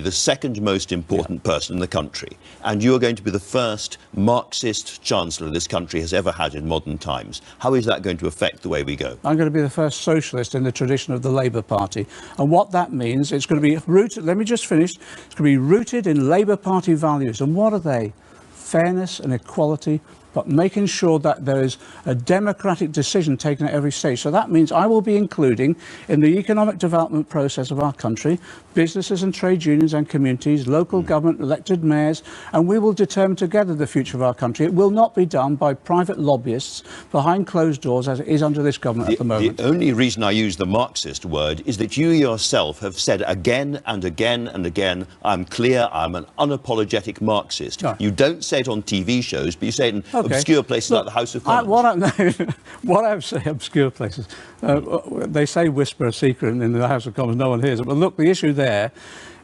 the second most important person in the country, and you are going to be the first Marxist chancellor this country has ever had in modern times. How is that going to affect the way we go? I'm going to be the first socialist in the tradition of the Labour Party. And what that means, it's going to be rooted, let me just finish, it's going to be rooted in Labour Party values. And what are they? Fairness and equality, but making sure that there is a democratic decision taken at every stage. So that means I will be including in the economic development process of our country businesses and trade unions and communities, local government, elected mayors, and we will determine together the future of our country. It will not be done by private lobbyists behind closed doors as it is under this government at the moment. The only reason I use the Marxist word is that you yourself have said again and again and again, I'm clear, I'm an unapologetic Marxist. No. You don't say it on TV shows, but you say it in obscure places like the House of Commons. What I say, obscure places, they say whisper a secret in the House of Commons, no one hears it. But look, the issue there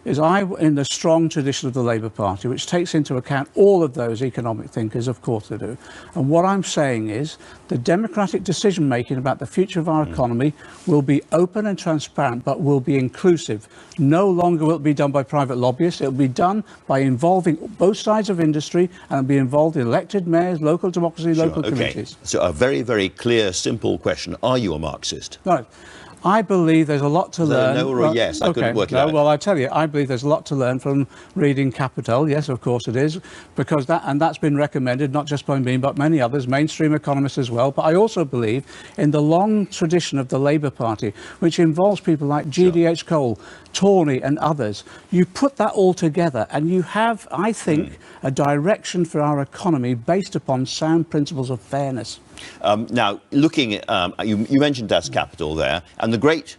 is in the strong tradition of the Labour Party, which takes into account all of those economic thinkers, of course they do. And what I'm saying is the democratic decision making about the future of our economy will be open and transparent, but will be inclusive. No longer will it be done by private lobbyists. It will be done by involving both sides of industry, and it'll be involved in elected mayors, local democracy, local communities. So a very, very clear, simple question. Are you a Marxist? Right. I believe there's a lot to learn. No or a yes? I couldn't work it out. Well, I tell you, I believe there's a lot to learn from reading Capital. Yes, of course it is, because that's been recommended not just by me but many others, mainstream economists as well. But I also believe in the long tradition of the Labour Party, which involves people like G.D.H. Cole, Tawney and others. You put that all together and you have, I think, a direction for our economy based upon sound principles of fairness. Now, looking at, you mentioned Das Kapital there, and the great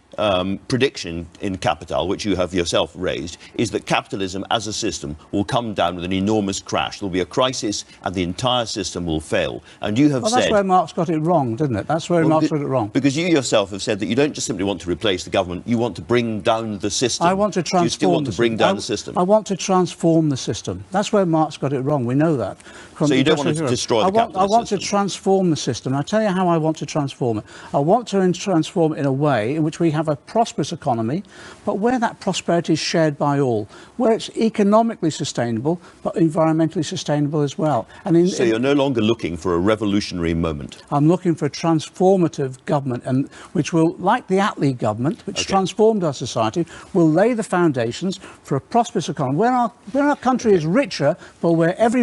prediction in Capital, which you have yourself raised, is that capitalism as a system will come down with an enormous crash. There will be a crisis and the entire system will fail. And you have said... That's where Marx got it wrong, didn't it? That's where Marx got it wrong. Because you yourself have said that you don't just simply want to replace the government, you want to bring down the system. I want to transform. You still want to bring down the system? I want to transform the system. That's where Marx got it wrong. We know that. So you don't want to destroy the capitalist system? I want to transform the system. I'll tell you how I want to transform it. I want to transform it in a way in which we have a prosperous economy, but where that prosperity is shared by all, where it's economically sustainable, but environmentally sustainable as well. So you're no longer looking for a revolutionary moment? I'm looking for a transformative government, and which will, like the Attlee government, which transformed our society, will lay the foundations for a prosperous economy, where our country is richer, but where everybody